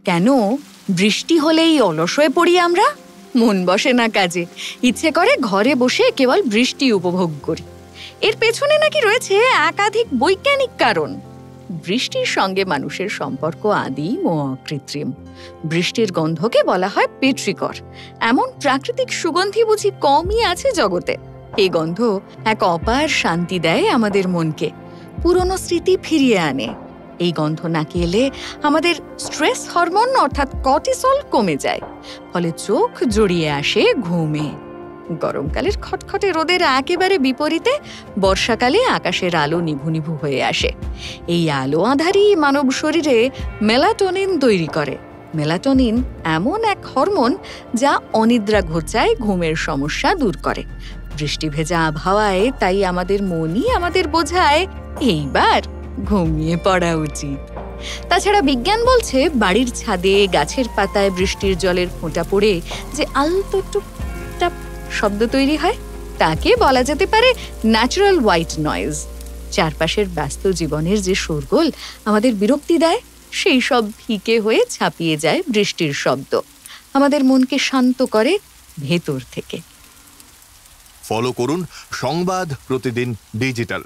কেন বৃষ্টি হলেই অলস হয়ে পড়ি আমরা? মন বসে না কাজে, ইচ্ছে করে ঘরে বসে কেবল বৃষ্টি উপভোগ করি। এর পেছনে নাকি রয়েছে একাধিক বৈজ্ঞানিক কারণ। বৃষ্টির সঙ্গে মানুষের সম্পর্ক আদিম ও অকৃত্রিম। বৃষ্টির গন্ধকে বলা হয় পেট্রিকর। এমন প্রাকৃতিক সুগন্ধি বুঝি কমই আছে জগতে। এই গন্ধ এক অপার শান্তি দেয় আমাদের মনকে, পুরনো স্মৃতি ফিরিয়ে আনে। এই গন্ধ নাকে এলে আমাদের স্ট্রেস হরমোন অর্থাৎ কর্টিসল কমে যায়, ফলে চোখ জড়িয়ে আসে ঘুমে। গরমকালের খটখটে রোদের একেবারে বিপরীতে বর্ষাকালে আকাশের আলো নিভু নিভু হয়ে আসে। এই আলো আঁধারি মানব শরীরে মেলাটোনিন তৈরি করে। মেলাটোনিন এমন এক হরমোন যা অনিদ্রা ঘোচায়, ঘুমের সমস্যা দূর করে। বৃষ্টি ভেজা আবহাওয়ায় তাই আমাদের মনই আমাদের বোঝায় এইবার ঘুমিয়ে পড়া উচিত। তাছাড়া বিজ্ঞান বলছে বাড়ির ছাদে গাছের পাতায় বৃষ্টির জলের ফোঁটা পড়ে যে আলতো টুপটাপ শব্দ তৈরি হয় তাকে বলা যেতে পারে ন্যাচারাল হোয়াইট নয়েজ। চারপাশের ব্যস্ত জীবনের যে শোরগোল আমাদের বিরক্তি দেয়, সেই সব ফিকে হয়ে ছাপিয়ে যায় বৃষ্টির শব্দ। আমাদের মনকে শান্ত করে ভেতর থেকে। ফলো করুন সংবাদ প্রতিদিন ডিজিটাল।